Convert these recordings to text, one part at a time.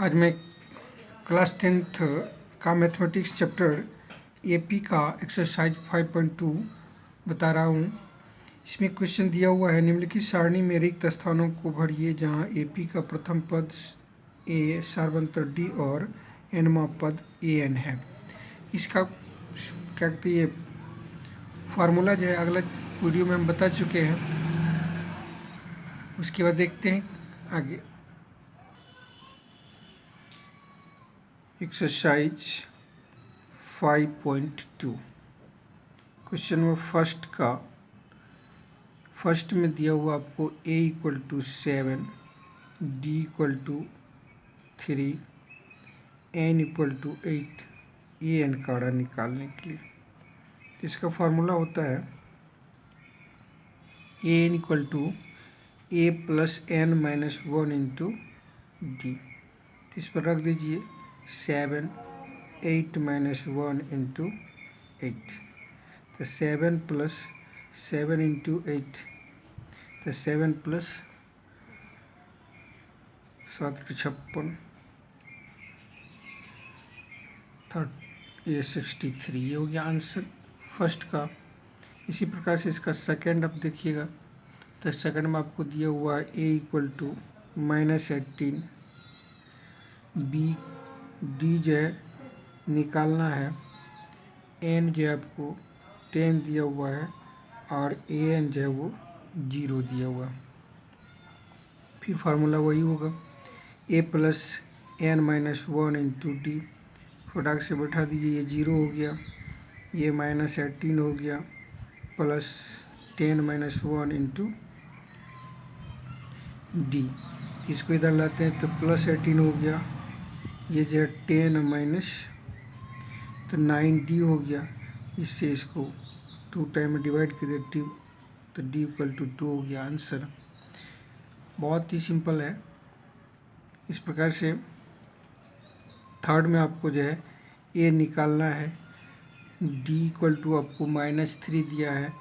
आज मैं class 10th का मैथमेटिक्स चैप्टर एपी का एक्सरसाइज 5.2 बता रहा हूँ। इसमें क्वेश्चन दिया हुआ है, निम्नलिखित सारणी में रिक्त स्थानों को भरिए जहाँ एपी का प्रथम पद ए, सार्वंतर डी और एनवा पद ए एन है। इसका क्या कहते हैं, फार्मूला जो है अगला वीडियो में हम बता चुके हैं। उसके बाद देखते हैं आगे। एक्सरसाइज 5.2 क्वेश्चन नंबर फर्स्ट में दिया हुआ आपको a equal to 7, d equal to 3, n equal to 8 a n काड़ा निकालने के लिए। इसका फार्मूला होता है a n equal to A plus n minus 1 into d. इस पर रख दीजिए 7, 8 माइनस 1 इंटू 8, तो 7 प्लस 7 इंटू 8, तो 7 प्लस 7 56, 63। ये हो गया आंसर फर्स्ट का। इसी प्रकार से इसका सेकंड आप देखिएगा, तो सेकंड में आपको दिया हुआ है ए इक्वल टू -18, बी डी जो है निकालना है, एन जो है आपको 10 दिया हुआ है और ए एन जो है वो 0 दिया हुआ है। फिर फार्मूला वही होगा a plus n minus 1 into d. फटाक से बैठा दीजिए, ये 0 हो गया, ये -18 हो गया, प्लस 10 माइनस 1 इंटू डी। इसको इधर लाते हैं तो प्लस 18 हो गया, ये जो है 10 माइनस तो 9d हो गया। इससे इसको 2 टाइम में डिवाइड कर दिया, तो d इक्वल टू 2 हो गया आंसर। बहुत ही सिंपल है। इस प्रकार से थर्ड में आपको जो है a निकालना है, d इक्वल टू आपको -3 दिया है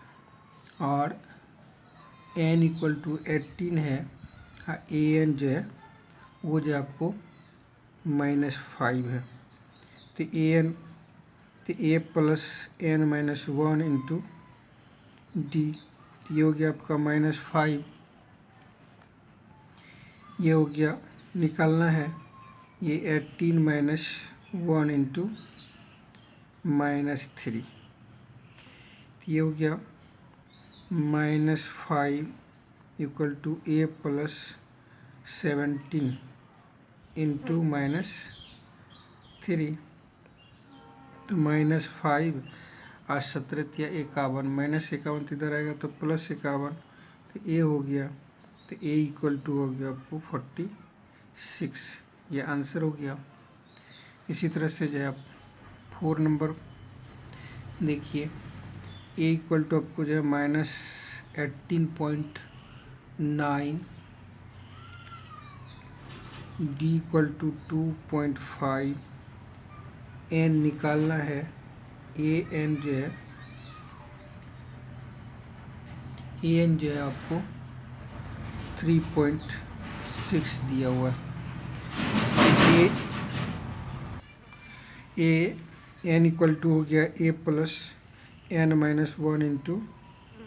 और n इक्वल टू 18 है, ए एन जो है वो जो आपको -5 है। तो ए एन तो a plus n minus 1 into D, ये हो गया आपका -5। ये हो गया, निकालना है ये 18 माइनस 1 इंटू -3, ये हो गया -5 equal to A plus 17 into -3, तो -5 और 17 या 51, -51 इधर आएगा तो +51, तो ए हो गया, तो ए इक्वल टू हो गया आपको 46। ये आंसर हो गया। इसी तरह से जो है आप 4 नंबर देखिए, ए इक्वल टू आपको जो है -18.9, डी इक्वल टू 2.5, एन निकालना है, ए एन जो है आपको 3.6 दिया हुआ है। ए एन इक्वल टू हो गया a plus n minus 1 into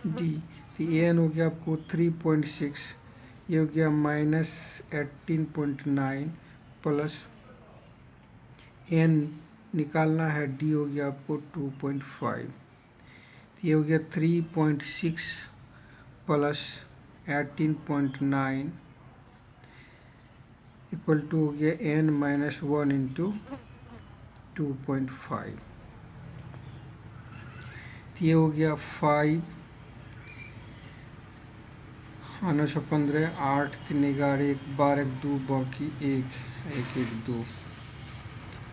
D, तो ए एन हो गया आपको 3.6, ये हो गया -18.9 प्लस एन निकालना है, डी हो गया आपको 2.5, ये हो गया 3.6 प्लस 18.9 इक्वल टू हो गया n माइनस 1 इंटू 2.5, ये हो गया 5, 915, 8, 3, 11, 1, 12, 2, बाकी 1, 1, 1, 2,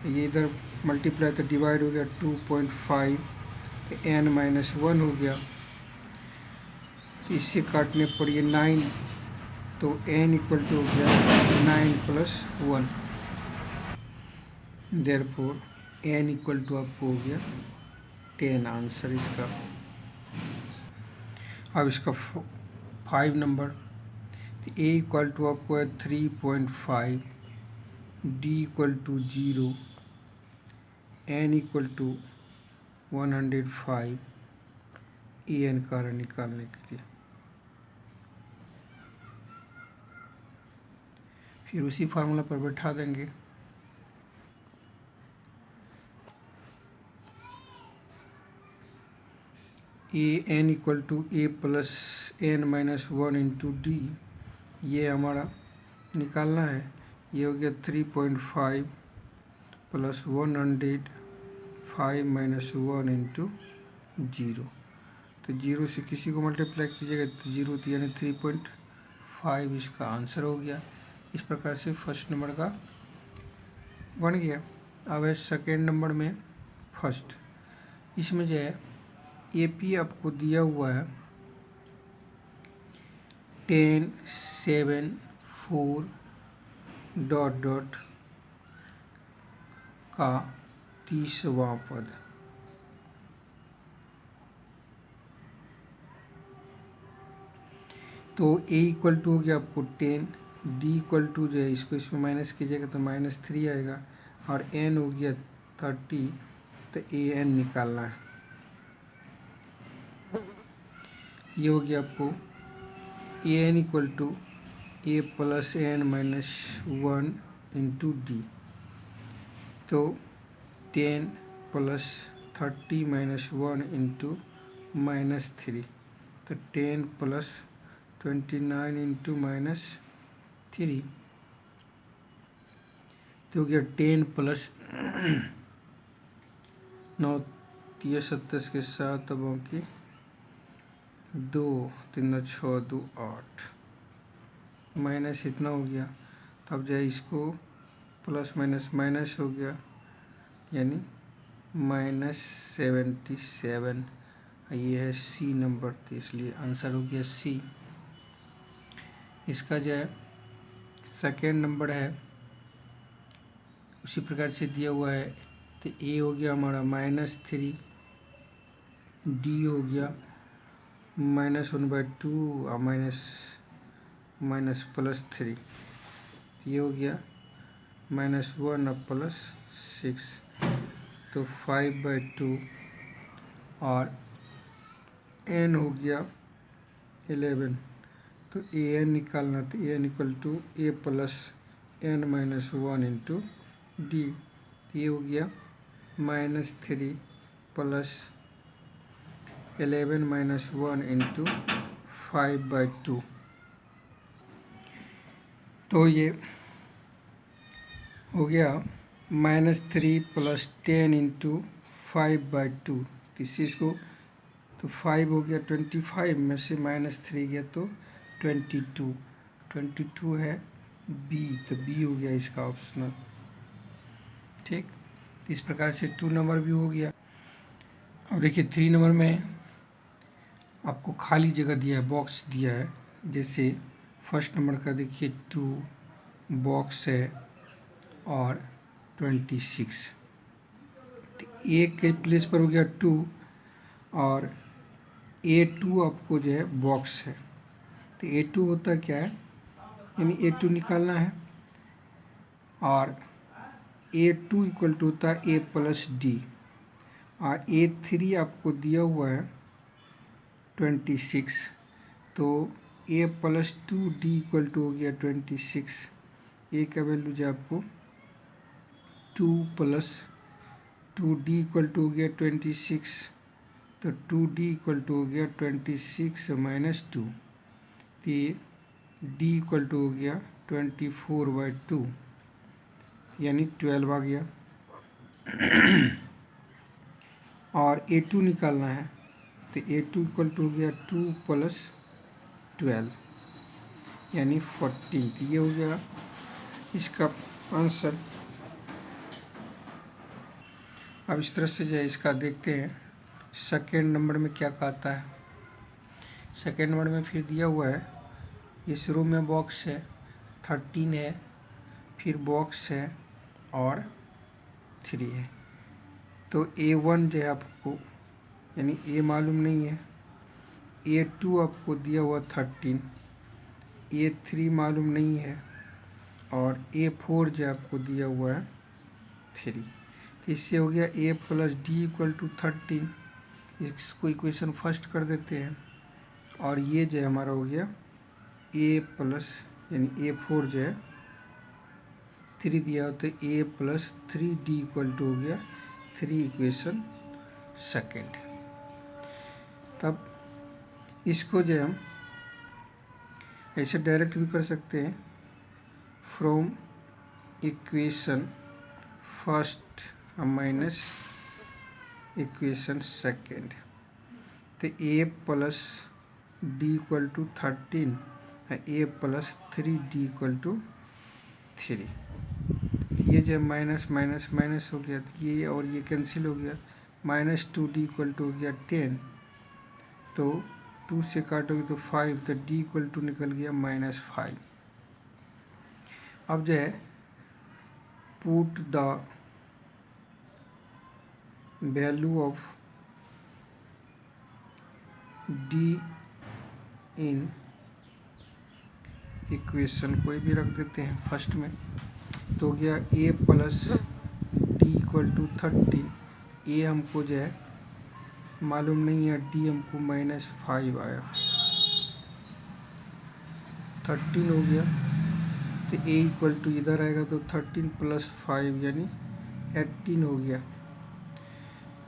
ये इधर मल्टीप्लाई तो डिवाइड हो गया 2.5, तो n माइनस 1 हो गया, तो इससे काटने पर ये 9, तो n इक्वल टू हो गया 9 plus 1, therefore n equal to आपको हो गया 10 आंसर इसका। अब इसका 5 नंबर, तो a इक्वल टू आपको है 3.5, D equal to 0, N equal to 105 A N कारण निकालने के लिए। फिर उसी फार्मूला पर बैठा देंगे। A n equal to A plus n minus 1 into D, ये हमारा निकालना है। ये हो गया 3.5 प्लस 105 माइनस 1 इंटू 0। तो 0 से किसी को मल्टीप्लाई कीजिएगा तो 0, तो यानी 3.5 इसका आंसर हो गया। इस प्रकार से फर्स्ट नंबर का बन गया। अब है सेकेंड नंबर में फर्स्ट। इसमें जो है AP आपको दिया हुआ है 10, 7, 4 डॉट डॉट का 30वां पद। तो A इक्वल टू हो गया आपको 10, D इक्वल टू जो है इसको इसमें माइनस कीजिएगा तो -3 आएगा, और N हो गया 30, तो AN निकालना है। ये हो गया आपको AN equal to A plus N minus 1 into D. तो 10 प्लस 30 माइनस 1 इंटू -3, तो 10 प्लस 29 इंटू -3, तो हो गया 10 प्लस 9 27 के 7 अब की 2 3 6 2 8 माइनस इतना हो गया। तब जो है इसको प्लस माइनस माइनस हो गया, यानी -77। ये है सी नंबर, तो इसलिए आंसर हो गया सी। इसका जो है सेकेंड नंबर है उसी प्रकार से दिया हुआ है। तो ए हो गया हमारा -3, डी हो गया -1/2 और माइनस प्लस 3, ये हो गया -1 और +6, तो 5/2, और n हो गया 11। तो an निकालना, तो an equal to a plus n minus 1 into D. ये हो गया -3 प्लस 11 माइनस 1 इंटू 5/2। तो ये हो गया -3 प्लस 10 इंटू 5/2। इस चीज़ को तो 5 हो गया 25 में से -3 गया तो 22 है बी, तो बी हो गया इसका ऑप्शनल। ठीक, इस प्रकार से 2 नंबर भी हो गया। अब देखिए 3 नंबर में आपको खाली जगह दिया है, बॉक्स दिया है। जैसे फर्स्ट नंबर का देखिए 2 बॉक्स है और 26, तो ए के प्लेस पर हो गया 2, और A2 आपको जो है बॉक्स है। तो A2 होता क्या है, यानी A2 निकालना है, और A2 इक्वल टू होता है A प्लस डी, और A3 आपको दिया हुआ है 26, तो A plus 2D equal to हो गया 26। A का वैल्यू जो आपको 2 प्लस 2D इक्वल टू हो गया 26, तो 2D इक्वल टू हो गया 26 माइनस 2, तो ये D इक्वल टू हो गया 24/2, यानी 12 आ गया। और A2 निकालना है, तो A2 इक्वल टू हो गया 2 प्लस 12, यानी 14, तो ये हो गया इसका आंसर। अब इस तरह से जो है इसका देखते हैं सेकेंड नंबर में क्या कहता है। सेकेंड नंबर में फिर दिया हुआ है इस रो में बॉक्स है 13 है, फिर बॉक्स है और 3 है। तो A1 जो है आपको, यानी A मालूम नहीं है, A2 आपको दिया हुआ 13, A3 मालूम नहीं है, और A4 जो आपको दिया हुआ है 3। तो इससे हो गया A plus D equal to 13। इसको इक्वेशन फर्स्ट कर देते हैं और ये जो हमारा हो गया A प्लस यानी A4 जो है 3 दिया हो तो A plus 3D equal to हो गया 3 इक्वेशन सेकेंड। तब इसको जो हम ऐसे डायरेक्ट भी कर सकते हैं, from equation first minus equation second. तो A plus D equal to 13 A plus 3D equal to 3। ये जो माइनस माइनस माइनस हो गया तो ये और ये कैंसिल हो गया, माइनस 2D इक्वल टू हो गया 10। तो 2 से काटोगे तो 5, तो D इक्वल टू निकल गया -5। अब जो है put the value of D in equation कोई भी रख देते हैं फर्स्ट में। तो हो गया A plus D equal to 13। A हमको जो है मालूम नहीं है, D हमको -5 आया, 13 हो गया। तो A इक्वल टू इधर आएगा तो 13 प्लस 5 यानी 18 हो गया।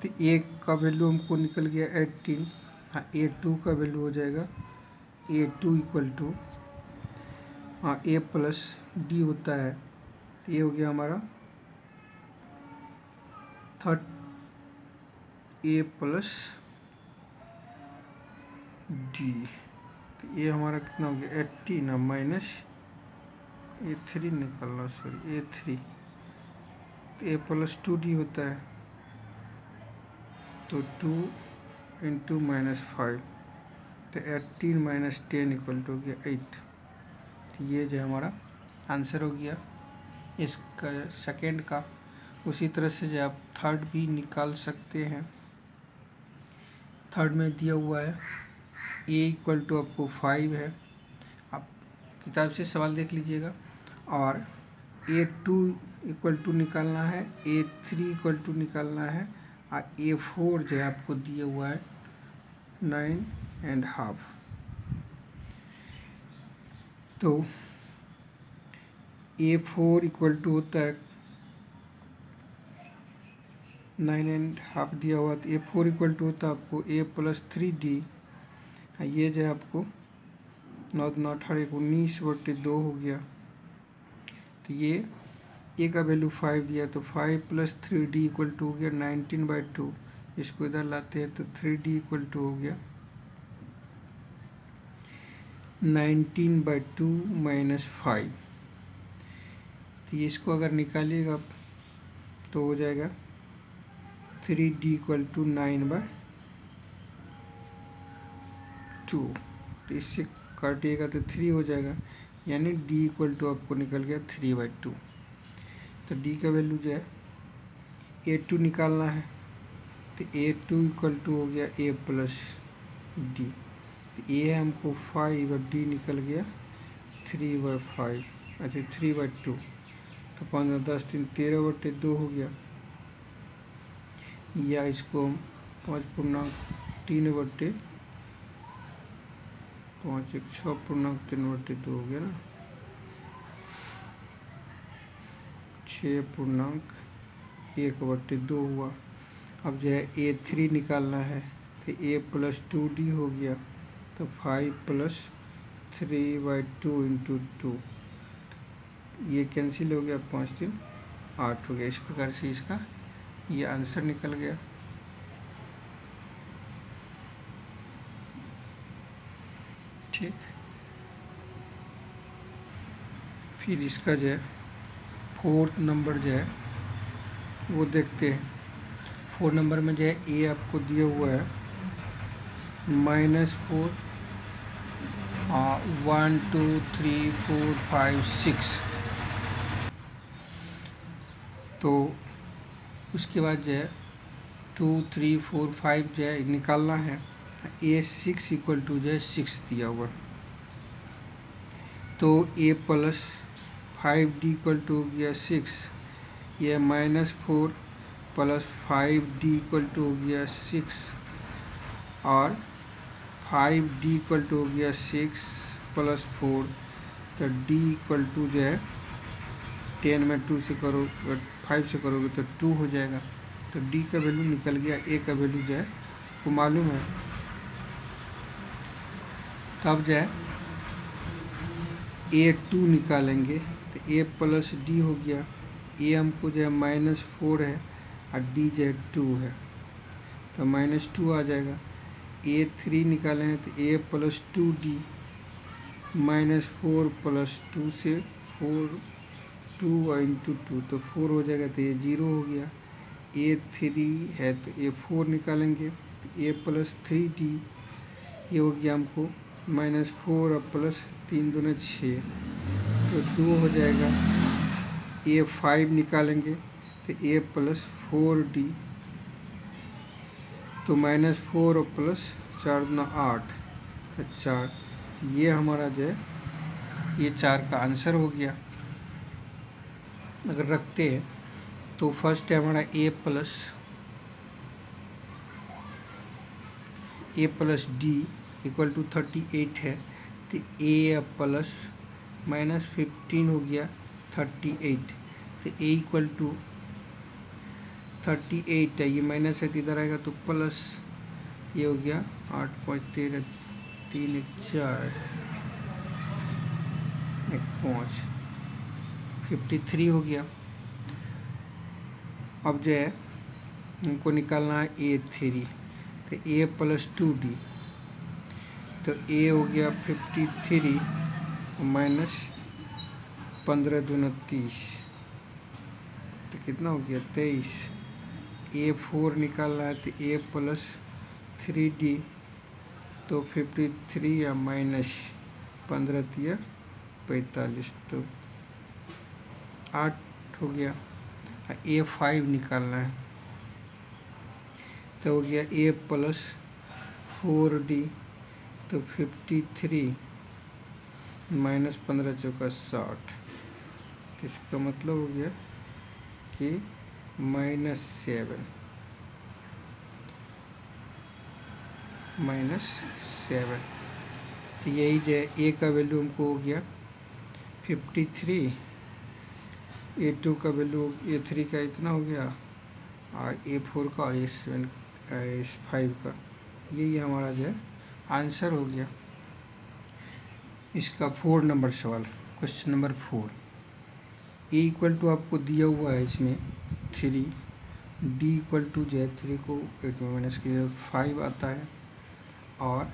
तो A का वैल्यू हमको निकल गया 18। हाँ, A2 का वैल्यू हो जाएगा A2 इक्वल टू, हाँ A प्लस डी होता है तो ये हो गया हमारा A प्लस डी। तो ये हमारा कितना हो गया 18 माइनस A3 निकलना, सॉरी A3। तो A प्लस 2D होता है तो 2 इंटू -5, तो 18 माइनस 10 इक्वल टू हो गया 8। तो ये जो हमारा आंसर हो गया इसका सेकेंड का। उसी तरह से जो आप थर्ड भी निकाल सकते हैं। थर्ड में दिया हुआ है A इक्वल टू आपको 5 है, आप किताब से सवाल देख लीजिएगा। और A2 इक्वल टू निकालना है, A3 इक्वल टू निकालना है, और A4 जो है आपको दिया हुआ है 9.5। तो A4 इक्वल टू होता है 9.5 दिया हुआ, तो A4 इक्वल टू होता है आपको A प्लस 3D। ये जो है आपको 19/2 हो गया। तो ये A का वैल्यू 5 दिया तो 5 प्लस 3D इक्वल टू हो गया 19/2। इसको इधर लाते हैं तो 3D इक्वल टू हो गया 19/2 माइनस 5। तो ये इसको अगर निकालिएगा तो हो जाएगा 3D इक्वल टू 9/2। तो इससे काटिएगा तो 3 हो जाएगा, यानी D इक्वल टू आपको निकल गया 3/2। तो D का वैल्यू जो है A2 निकालना है, तो A2 इक्वल टू हो गया A प्लस डी। तो A हमको 5 और D निकल गया 3/5, अच्छा 3/2। तो 15 10 3 13/2 हो गया, या इसको हम 5.3/5 1 6.3/2 हो गया ना, 6.1/2 हुआ। अब जो है A3 निकालना है तो A प्लस 2D हो गया, तो 5 प्लस 3/2 इंटू 2, ये कैंसिल हो गया, 5 3 8 हो गया। इस प्रकार से इसका ये आंसर निकल गया। ठीक, फिर इसका जो है फोर्थ नंबर जो है वो देखते हैं। 4 नंबर में जो है A आपको दिया हुआ है -4 1 2 3 4 5 6। तो उसके बाद जो है 2 3 4 5 जो है निकालना है। A6 इक्वल टू जो है 6 दिया हुआ, तो A plus 5d equal to हो गया 6, ये -4 प्लस 5d इक्वल टू हो गया 6 और 5d इक्वल टू हो गया 6 प्लस 4, तो d इक्वल टू जो है 10 में 2 से करो 5 से करोगे तो 2 हो जाएगा। तो d का वैल्यू निकल गया, a का वैल्यू जो है वो मालूम है। तब जो है a2 निकालेंगे तो a प्लस डी हो गया। a हमको जो है -4 है और d जो है 2 है, तो -2 आ जाएगा। a3 निकालेंगे तो a प्लस 2d, -4 प्लस 2 से 4, 2 इंटू 2 तो 4 हो जाएगा, तो ये 0 हो गया। a3 है तो a4 निकालेंगे तो a प्लस 3d, ये हो गया हमको -4 और प्लस 3 दूना 6 तो 2 हो जाएगा। a5 निकालेंगे तो a प्लस 4d, तो -4 और प्लस 4 दूना 8 तो 4, तो ये हमारा जो है ये 4 का आंसर हो गया। अगर रखते हैं तो फर्स्ट है हमारा a plus d equal to 38 है, तो a प्लस -15 हो गया 38, तो a इक्वल टू 38 है, ये माइनस है तो इधर आएगा तो प्लस, ये हो गया 8.13 3 1 4 1 5 53 हो गया। अब जो है हमको निकालना है a3, तो a प्लस 2d, तो a हो गया 53 माइनस 15 दूना 30, तो कितना हो गया 23। a4 निकालना है तो a प्लस 3d, तो 53 या माइनस 15 तिया 45, तो 8 हो गया। a5 निकालना है तो हो गया a प्लस 4d, तो 53 माइनस 15 चौका 60, इसका मतलब हो गया कि -7 तो यही जो है a का वैल्यू हमको हो गया 53, a2 का वैल्यू a3 का इतना हो गया और a4 का और a5 का, यही हमारा जो है आंसर हो गया इसका 4 नंबर सवाल। Question number 4, a equal to आपको दिया हुआ है इसमें 3, d इक्वल टू जो है 3 को 8 में माइनस किया 5 आता है, और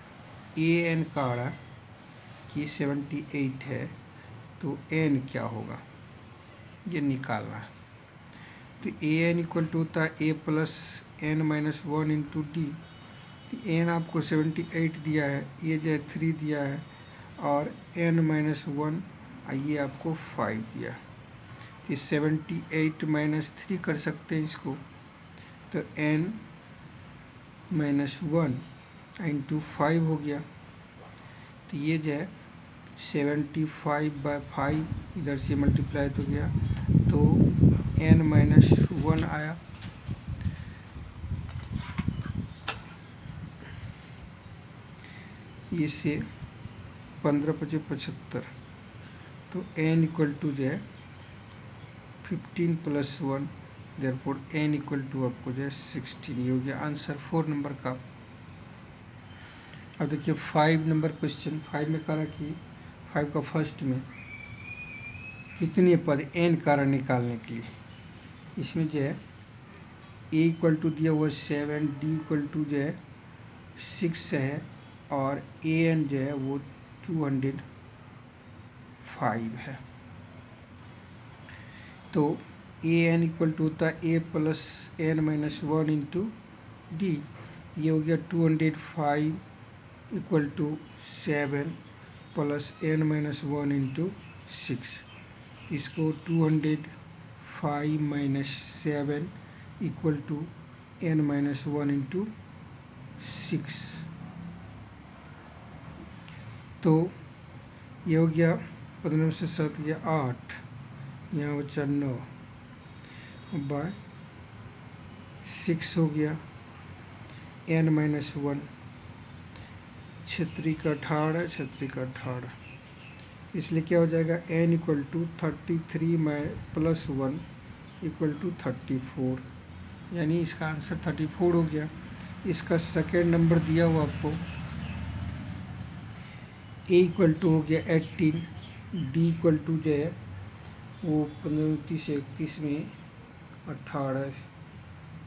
an का आ रहा कि 78 है, तो n क्या होगा ये निकालना है। तो an इक्वल टू होता है a plus n minus 1 into D, n आपको 78 दिया है, ये जो है 3 दिया है और n माइनस 1 ये आपको 5 दिया, कि 78 माइनस 3 कर सकते हैं इसको, तो n माइनस 1 इंटू 5 हो गया, तो ये जो है 75/5 इधर से मल्टीप्लाई तो गया, तो n माइनस 1 आया। ये से 15 × 5 = 75, तो n इक्वल टू जो है 15 + 1, देयरफॉर n इक्वल टू आपको जो है 16, ये हो गया आंसर 4 नंबर का। अब देखिए 5 नंबर क्वेश्चन। 5 में कहा कि 5 का फर्स्ट में कितने पद n कारण निकालने के लिए, इसमें जो है a इक्वल टू दिया हुआ 7, d इक्वल टू जो है 6 है और an जो है वो 205 है, तो an इक्वल टू होता है a plus n minus 1 into D, ये हो गया 205 equal to 7 plus n minus 1 into 6, इसको 205 minus 7 equal to n minus 1 into 6, तो ये हो गया 15 से 7 गया 8, यहाँ बचा 9 बाय 6 हो गया n-1 छत्री का ठाड़, छत्री का ठाड़, इसलिए क्या हो जाएगा n equal to 33 plus 1 equal to 34, यानी इसका आंसर 34 हो गया। इसका सेकेंड नंबर दिया हुआ आपको a इक्वल टू हो गया 18, d इक्वल टू जो है वो 15 से 31 में 18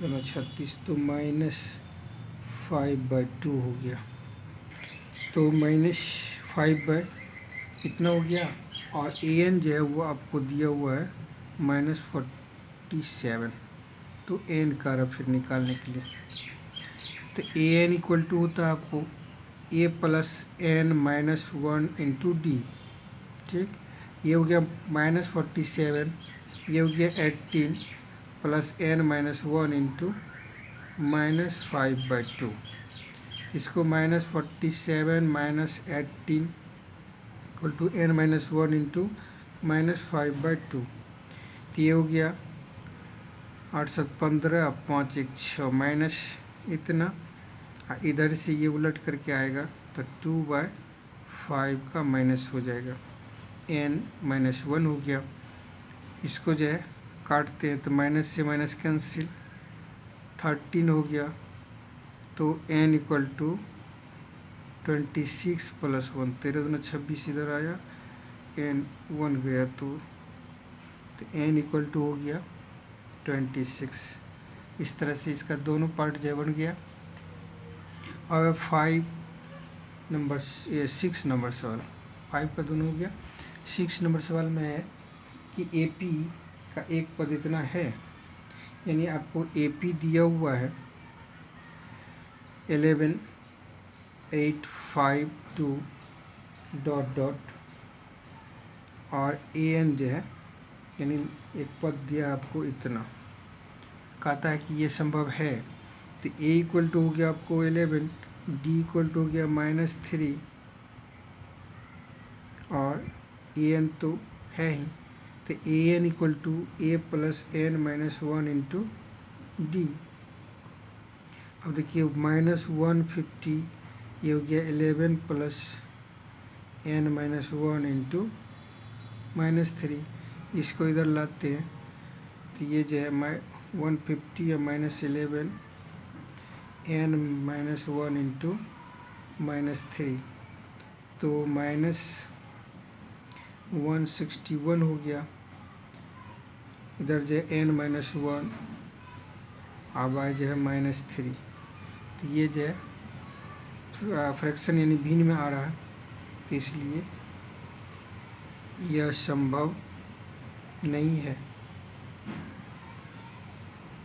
36, तो -5/2 हो गया। तो -5 कितना हो गया, और an जो है वो आपको दिया हुआ है -47, तो n का रहा फिर निकालने के लिए, तो an इक्वल टू होता है आपको a plus n-1 into D. ठीक, ये हो गया -47, ये हो गया 18 प्लस n-1 इंटू -5/2, इसको -47 minus 18 equal to n-1 into -5/2, ये हो गया 8-7-15, 5-1-6 माइनस इतना, इधर से ये उलट करके आएगा तो 2/5 का माइनस हो जाएगा, n-1 हो गया। इसको जो है काटते हैं तो माइनस से माइनस कैंसिल, 13 हो गया, तो n इक्वल टू 26 प्लस 1, 13-26 इधर आया, n-1 गया, तो n इक्वल टू हो गया 26। इस तरह से इसका दोनों पार्ट जो बन गया। और 6 नंबर सवाल, 5 का दोनों हो गया। 6 नंबर सवाल में है कि AP का एक पद इतना है, यानी आपको AP दिया हुआ है 11 8 5 2 ... और AN जो है यानी एक पद दिया आपको इतना, कहता है कि ये संभव है, तो A इक्वल टू हो गया आपको 11, D इक्वल टू हो गया -3, और AN तो है ही, तो AN equal to A plus n-1 into D. अब देखिए -150, ये हो गया 11 प्लस n-1 इंटू -3, इसको इधर लाते हैं तो ये जो है 150 या -11 n-1 इंटू -3, तो -161 हो गया, इधर जो है n-1 अब आए जो है -3, तो ये जो है फ्रैक्शन यानी भिन्न में आ रहा है, तो इसलिए यह संभव नहीं है।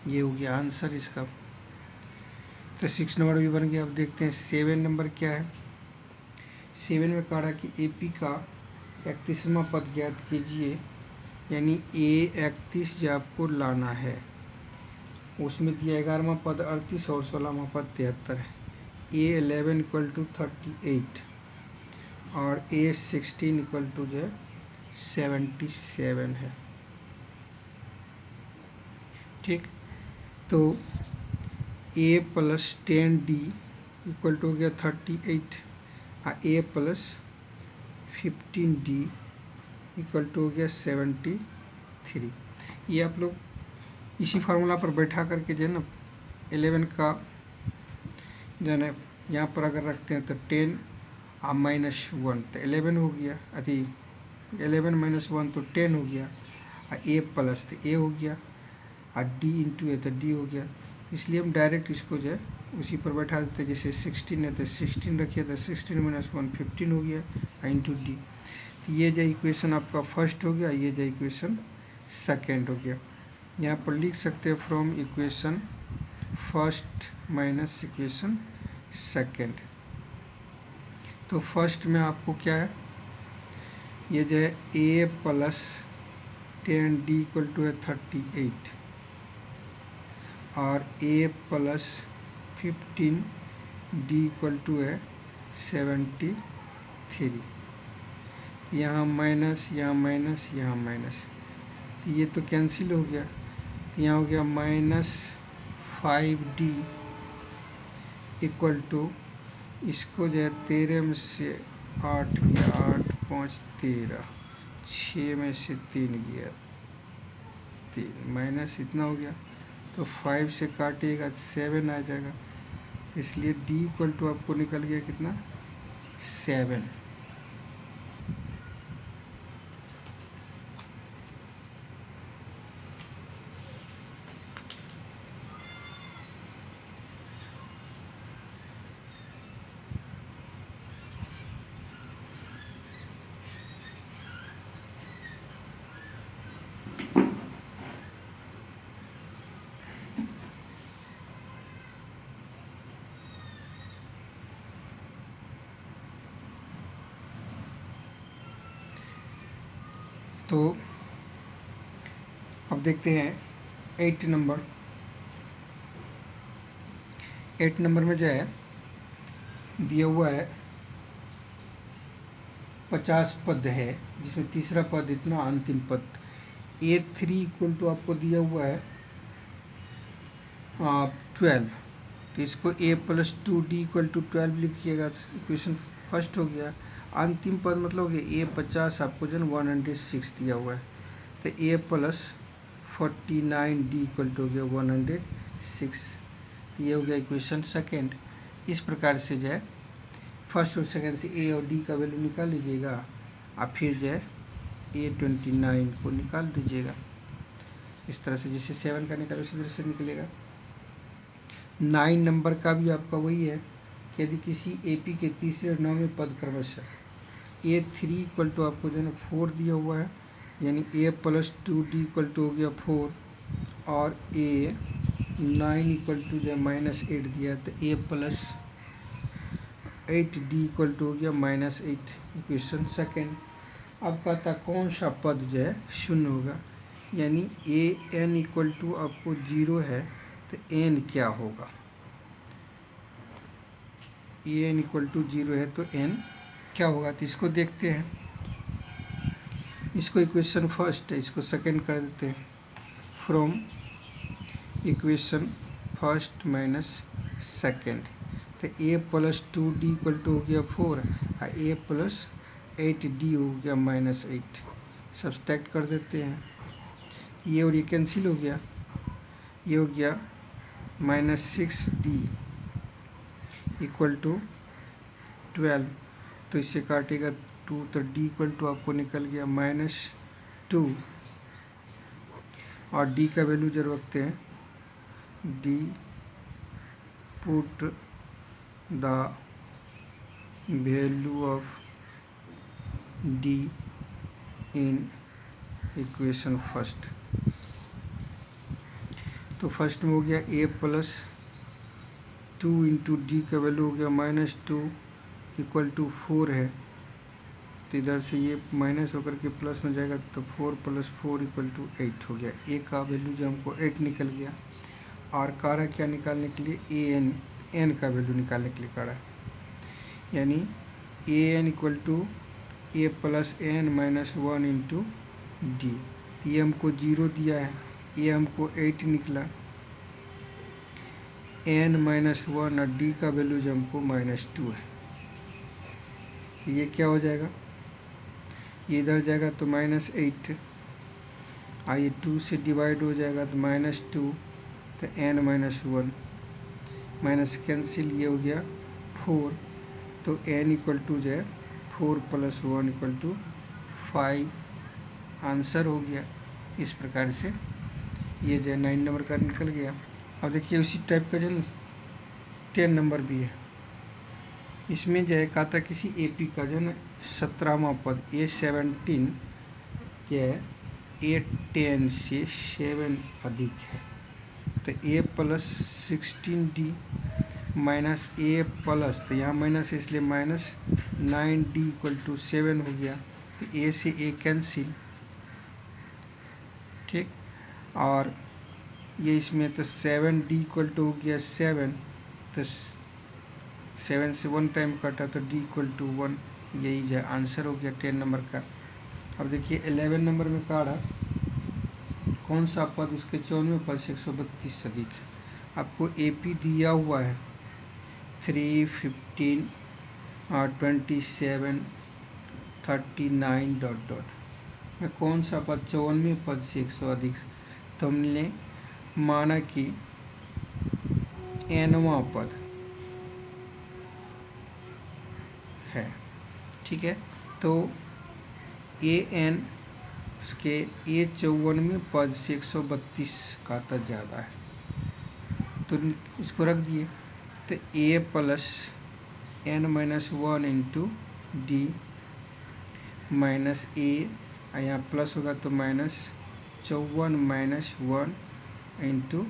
ये हो गया आंसर इसका। तो 6 नंबर भी बन गया। अब देखते हैं 7 नंबर क्या है। 7 में कह रहा कि AP का 31वां पद ज्ञात कीजिए, यानी A31 जो आपको लाना है, उसमें दिया 11वां पद 38 और 16वां पद 73 है। A11 इक्वल टू 38 और A16 इक्वल टू जो है 77 है। ठीक, तो A plus 10D equal to हो गया 38 और A plus 15D equal to हो गया 73। ये आप लोग इसी फार्मूला पर बैठा करके जो है ना 11 का जो है ना यहाँ पर अगर रखते हैं तो 10 और -1 तो 11 हो गया, अति 11 - 1 तो 10 हो गया, और A प्लस तो A हो गया, और D इंटू A तो D हो गया। इसलिए हम डायरेक्ट इसको जो है उसी पर बैठा देते, जैसे 16 है तो 16 रखिए, तो 16 - 1 15 हो गया, इंटू D। तो ये जो इक्वेशन आपका फर्स्ट हो गया, ये जो इक्वेशन सेकेंड हो गया। यहाँ पर लिख सकते हैं from equation first minus equation second. तो फर्स्ट में आपको क्या है, ये जो है A plus 10D equal to है 38 और A plus 15D equal to है 73। यहाँ माइनस, यहाँ माइनस, यहाँ माइनस, तो ये तो कैंसिल हो गया, तो यहाँ हो गया -5D इक्वल टू, इसको जो है 13 में से 8 गया, 8 5 13, 6 में से 3 गया 3, माइनस इतना हो गया, तो 5 से काटिएगा 7 आ जाएगा, इसलिए D इक्वल टू आपको निकल गया कितना, 7। तो अब देखते हैं 8 नंबर। 8 नंबर में जो है दिया हुआ है 50 पद है, जिसमें तीसरा पद इतना, अंतिम पद A3 इक्वल टू आपको दिया हुआ है 12, तो इसको A + 2D इक्वल टू 12 लिखिएगा, इक्वेशन फर्स्ट हो गया। अंतिम पद मतलब हो गया A50 आपको जो 106 दिया हुआ है, तो A + 49D इक्वल टू हो गया 106, ये हो गया इक्वेशन सेकेंड। इस प्रकार से जो है फर्स्ट और सेकेंड से A और D का वैल्यू निकाल लीजिएगा, और फिर जो है A29 को निकाल दीजिएगा। इस तरह से जैसे 7 का निकाले उसी तरह से निकलेगा। 9 नंबर का भी आपका वही है, यदि किसी AP के तीसरे और 9वें पद क्रमशः A3 इक्वल टू आपको जो है 4 दिया हुआ है, यानी A + 2D इक्वल टू हो गया 4, और A9 इक्वल टू जो है -8 दिया है, तो A + 8D इक्वल टू हो गया -8, इक्वेशन सेकेंड। अब कहता कौन सा पद जो है शून्य होगा, यानी AN इक्वल टू आपको 0 है, तो N क्या होगा, AN इक्वल टू 0 है तो N क्या होगा, तो इसको देखते हैं। इसको इक्वेशन फर्स्ट है, इसको सेकंड कर देते हैं। From equation first minus second, तो A + 2D इक्वल टू हो गया 4, और A + 8D हो गया -8, सब्सट्रैक्ट कर देते हैं। ये और ये कैंसिल हो गया, ये हो गया -6D इक्वल टू 12, तो इससे काटेगा 2, तो D इक्वल टू आपको निकल गया -2, और D का वैल्यू जब रखते हैं, D put the value of D in equation first, तो फर्स्ट में हो गया A + 2 इंटू D का वैल्यू हो गया -2 इक्वल टू 4 है, तो इधर से ये माइनस होकर के प्लस में जाएगा, तो 4 + 4 इक्वल टू 8 हो गया। A का वैल्यू जो हमको 8 निकल गया, और कारा क्या निकालने के लिए, AN का वैल्यू निकालने के लिए कारा, यानी AN equal to A + N - 1 into D, ये हमको 0 दिया है, ये हमको 8 निकला, N - 1 और D का वैल्यू जो हमको -2 है, तो ये क्या हो जाएगा, ये इधर जाएगा तो -8, ये 2 से डिवाइड हो जाएगा तो -2, तो N - 1 माइनस कैंसिल, ये हो गया 4, तो N इक्वल टू जो है 4 + 1 इक्वल टू 5, आंसर हो गया। इस प्रकार से ये जो है 9 नंबर का निकल गया। अब देखिए उसी टाइप का जो 10 नंबर भी है, इसमें जो है कहा था किसी AP का जो है ना 17वां पद A17 क्या है, A10 से 7 अधिक है, तो A + 16D minus A plus, तो यहाँ माइनस है इसलिए -9D इक्वल टू 7 हो गया, तो A से A कैंसिल, ठीक, और ये इसमें तो 7D इक्वल टू हो गया 7, तो 7 से 1 टाइम कटा तो D इक्वल टू 1, यही जो आंसर हो गया 10 नंबर का। अब देखिए 11 नंबर में काढ़ा, कौन सा पद उसके 54वें पद से 132 से अधिक है। आपको AP दिया हुआ है 3, 15, 27, 39 डॉट डॉट में कौन सा पद 54वें पद से 100 अधिक। तो हमने माना कि nवां पद है, ठीक है। तो an उसके a 54वें पद से 132 का तक ज़्यादा है, तो इसको रख दिए। तो a plus n-1 into D minus a, यहाँ प्लस होगा तो -54 -1 इंटू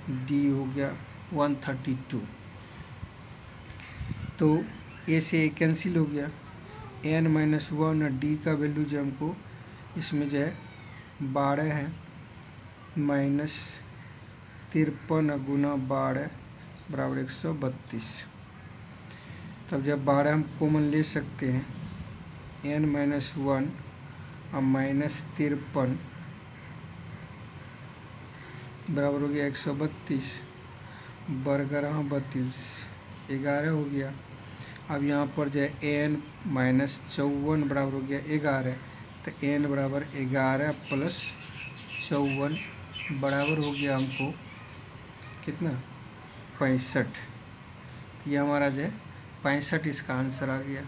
डी हो गया 132। तो a से a कैंसिल हो गया, n-1 और d का वैल्यू जो हमको इसमें जो है 12 है, -53 गुना 12 बराबर 132। तब जब 12 हम कॉमन ले सकते हैं, n-1 और -53 बराबर हो गया 132, बरगरा 32, 11 हो गया। अब यहाँ पर जो है n-54 बराबर हो गया 11, तो n बराबर 11 प्लस 54 बराबर हो गया हमको कितना 65। ये हमारा जो है 65 इसका आंसर आ गया।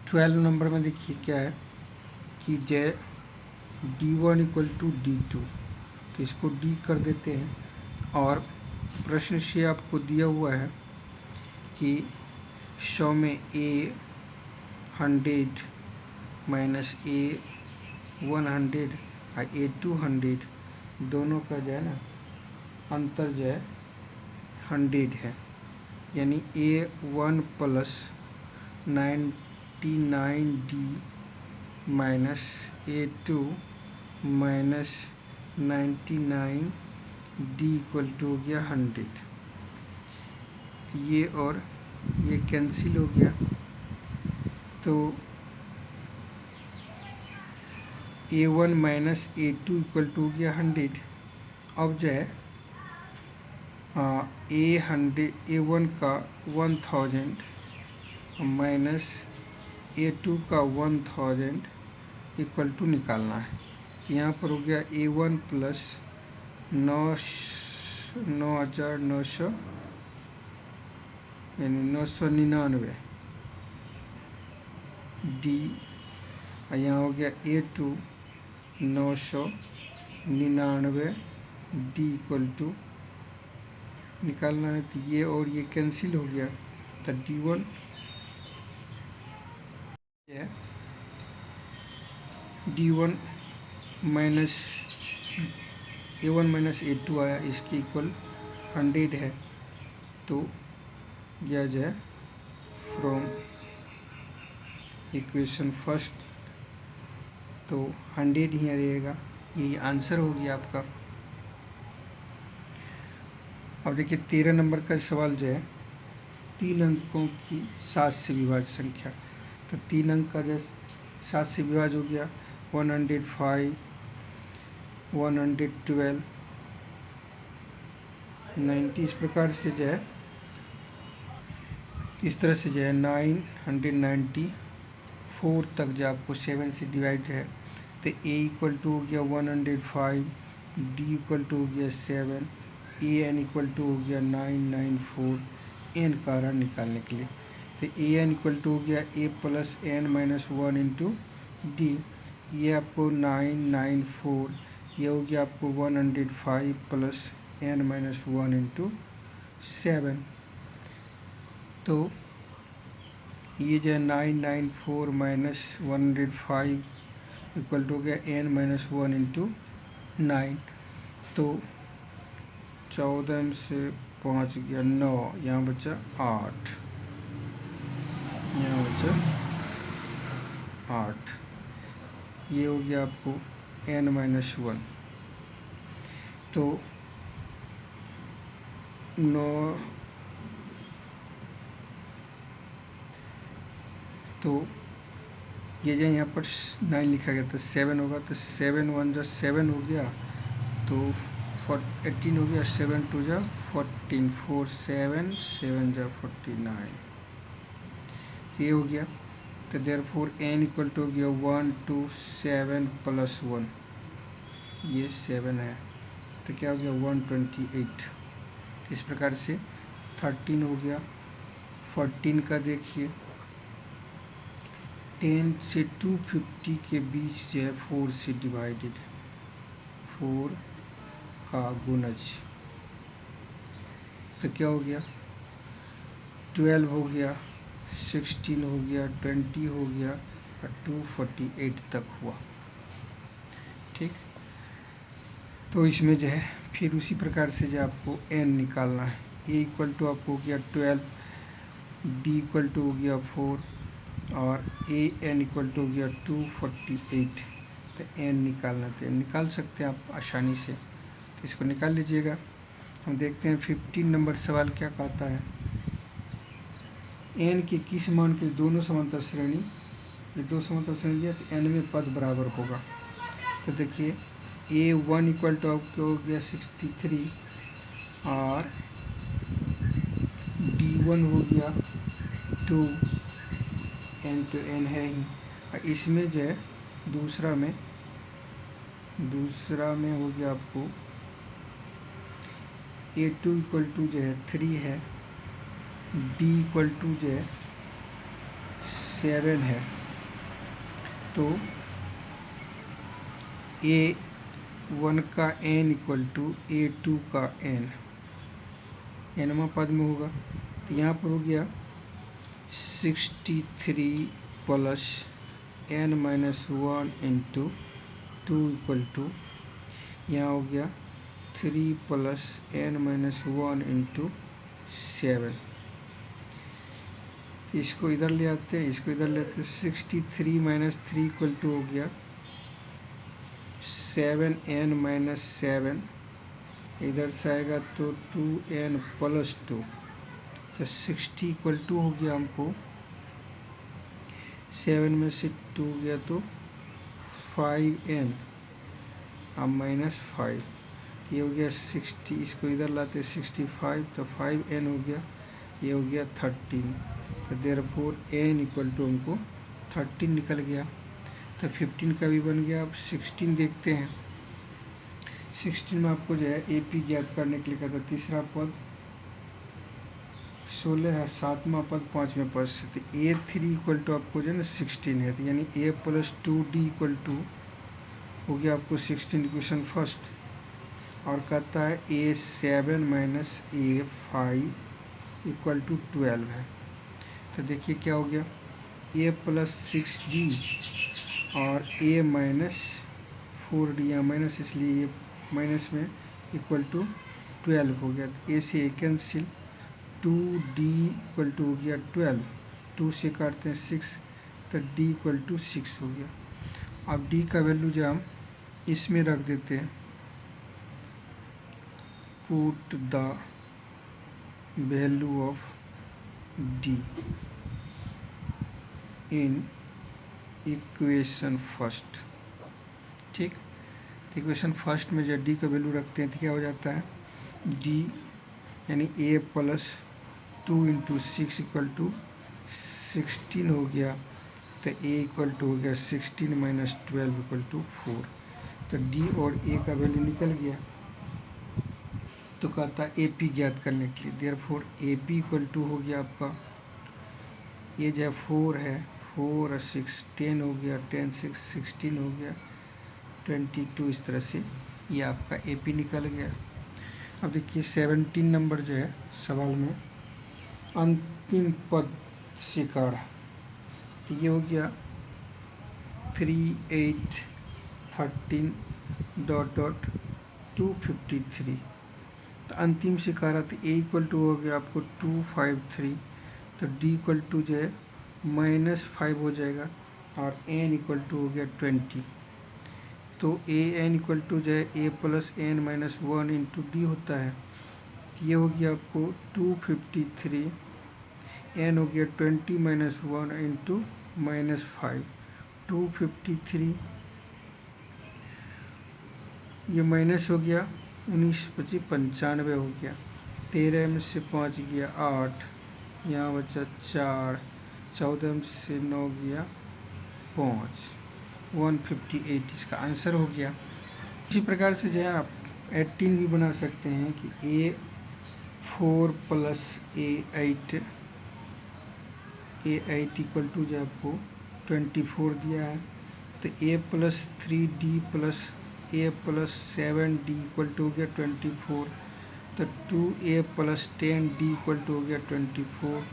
12 नंबर में देखिए क्या है कि जो D1 इक्वल टू D2, तो इसको D कर देते हैं। और प्रश्न से आपको दिया हुआ है कि 100 में A100 माइनस A100 और A200 दोनों का जो है ना अंतर जो है 100 है, यानी A1 plus 99D minus A2 minus 99D equal to हो गया 100। ये और ये कैंसिल हो गया, तो A1 minus A2 equal to हो गया 100। अब जो है A1 का 1000 माइनस A2 का 1000 इक्वल टू निकालना है। यहाँ पर हो गया A1 प्लस 9900 यानी 999 डी, यहाँ हो गया A2 999 डी इक्वल टू निकालना है। तो ये और ये कैंसिल हो गया, तो D1 D1 minus A1 minus A2 आया, इसके इक्वल 100 है। तो यह जो है फ्रॉम इक्वेशन फर्स्ट, तो 100 ही रहेगा, यही आंसर हो गया आपका। अब देखिए 13 नंबर का सवाल जो है 3 अंकों की 7 से विभाज्य संख्या। तो 3 अंक का जो 7 से विभाज्य हो गया 105, 112, 90। इस प्रकार से जो है इस तरह से जो है 994 तक जो आपको 7 से डिवाइड है। तो A इक्वल टू हो गया 105, D इक्वल टू हो गया 7, AN इक्वल टू हो गया 994 n का हरण निकालने के लिए। तो AN इक्वल टू हो गया A plus n-1 into D, ये आपको 994, ये हो गया आपको 105 प्लस n-1 इंटू 7। तो ये जो है 994 माइनस 105 इक्वल टू हो गया n-1 इंटू 9। तो 14 से 5 गया 9, यहाँ बचा 8, यहाँ बचा 8, ये हो गया आपको n-1। तो 9, तो ये जो यहाँ पर 9 लिखा गया तो 7 होगा, तो 7 1 जो 7 हो गया, तो 18 हो गया, 7 2 जा 14, 4 7 7 जा 49, ये हो गया। तो देयरफॉर n इक्वल टू हो गया 1 2 7 प्लस 1, ये 7 है, तो क्या हो गया 128। इस प्रकार से 13 हो गया। 14 का देखिए 10 से 250 के बीच जो है 4 से डिवाइडेड, 4 का गुणज, तो क्या हो गया 12 हो गया, 16 हो गया, 20 हो गया और 248 तक हुआ। ठीक, तो इसमें जो है फिर उसी प्रकार से जो आपको n निकालना है। a इक्वल टू आपको हो गया 12, b इक्वल टू हो गया 4 और a n इक्वल टू हो गया 248। तो n निकालना, तो निकाल सकते हैं आप आसानी से, तो इसको निकाल लीजिएगा। हम देखते हैं 15 नंबर सवाल क्या कहता है। n के किस मान के दोनों समांतर श्रेणी, ये दो समांतर श्रेणी है तो n में पद बराबर होगा। तो देखिए a1 इक्वल टू आपको हो गया 63 और d1 हो गया 2, n तो n है ही, और इसमें जो है दूसरा में हो गया आपको a2 इक्वल टू जो है 3 है, b इक्वल टू जो है 7 है, तो a1 का n इक्वल टू a2 का n, nवा पद में होगा। तो यहाँ पर हो गया 63 plus n minus 1 into 2 equal to, यहाँ हो गया 3 प्लस n माइनस 1 इंटू 7। तो इसको इधर ले आते हैं, इसको इधर ले आते हैं। 63 माइनस 3 इक्वल टू हो गया 7n माइनस 7, इधर से आएगा तो 2n प्लस 2, तो 60 इक्वल टू हो गया हमको 7 में से 2 गया तो 5n अब माइनस 5, ये हो गया 60, इसको इधर लाते 65, तो 5n हो गया, ये हो गया 13। तो देयरफॉर n इक्वल टू हमको 13 निकल गया। तो 15 का भी बन गया। अब 16 देखते हैं। 16 में आपको जो है AP ज्ञात करने के लिए कहता है तीसरा पद 16 है, सातवां पद पाँचवें पद से, तो A3 इक्वल टू आपको जो है ना 16 है, तो यानी A plus 2D equal to हो गया आपको 16 इक्वेशन फर्स्ट, और कहता है A7 minus A5 equal to 12 है। तो देखिए क्या हो गया A प्लस 6D और A माइनस 4D, या माइनस इसलिए ये माइनस में इक्वल टू 12 हो गया। तो A से A cancel, 2D equal to हो गया 12, 2 से काटते हैं 6, तो D इक्वल टू 6 हो गया। अब D का वैल्यू जो हम इसमें रख देते हैं, put the value of D in equation first. ठीक, तो इक्वेशन फर्स्ट में जब D का वैल्यू रखते हैं तो क्या हो जाता है D यानी A plus 2 into 6 equal to 16 हो गया, तो A इक्वल टू हो गया 16 माइनस 12 इक्वल टू 4। तो D और A का वैल्यू निकल गया। तो कहता है AP ज्ञात करने के लिए, देयरफॉर AP इक्वल टू हो गया आपका, ये जो 4 है, 4 और 6 10 हो गया, 10 6 16 हो गया, 22, इस तरह से ये आपका AP निकल गया। अब देखिए 17 नंबर जो है सवाल में अंतिम पद से काढ़ा, तो ये हो गया 3 8 13 डॉट डॉट 253। तो अंतिम से काढ़ा तो A इक्वल टू हो गया आपको 253, तो D इक्वल टू जो है -5 हो जाएगा, और N इक्वल टू हो गया 20। तो AN इक्वल टू जो है A plus N minus 1 into D होता है, ये हो गया आपको 253, N हो गया 20 माइनस 1 इंटू -5, 253, ये माइनस हो गया, 19 25 95 हो गया, 13 में से 5 गया 8, यहाँ बचा 4, 14 में से 9 गया 5, 158 इसका आंसर हो गया। इसी प्रकार से जो है आप 18 भी बना सकते हैं कि A4 plus A8 equal to जो आपको 24 दिया है, तो A plus 3D plus A plus 7D equal to हो गया 24, तो 2A plus 10D equal to हो गया 24,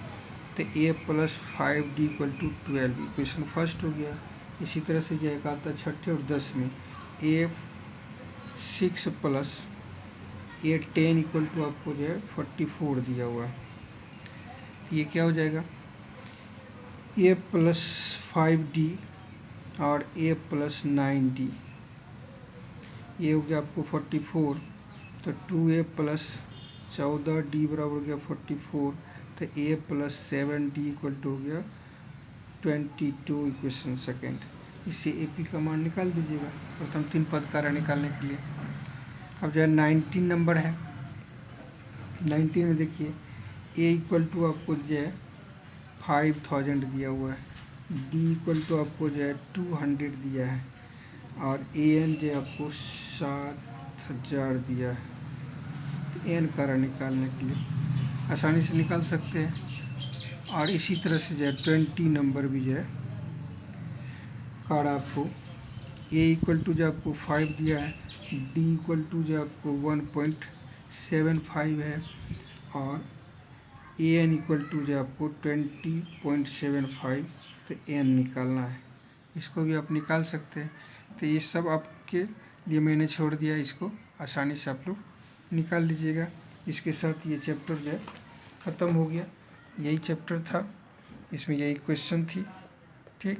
तो A plus 5D equal to 12, equation first हो गया। इसी तरह से जो एक आता है छठे और 10 में A6 plus A10 equal to आपको जो है 44 दिया हुआ है, ये क्या हो जाएगा A प्लस 5D और A प्लस 9D, ये हो गया आपको 44, तो 2A प्लस 14D बराबर हो गया 44, तो A plus 7D equal to हो गया 22, इक्वेशन सेकेंड। इसे AP का मान निकाल दीजिएगा प्रथम 3 पद कार्य निकालने के लिए। अब जो है 19 नंबर है, 19 में देखिए A इक्वल टू आपको जो है 5000 दिया हुआ है, D इक्वल टू आपको जो है 200 दिया है, और AN जो आपको 7000 दिया है। एन कार्य निकालने के लिए आसानी से निकाल सकते हैं। और इसी तरह से जो है 20 नंबर भी जो है कार्ड आपको A इक्वल टू जो आपको 5 दिया है, D इक्वल टू जो आपको 1.75 है, और AN इक्वल टू जो आपको 20.75, तो N निकालना है, इसको भी आप निकाल सकते हैं। तो ये सब आपके लिए मैंने छोड़ दिया, इसको आसानी से आप लोग निकाल लीजिएगा। इसके साथ ये चैप्टर जो है ख़त्म हो गया, यही चैप्टर था, इसमें यही क्वेश्चन थी। ठीक।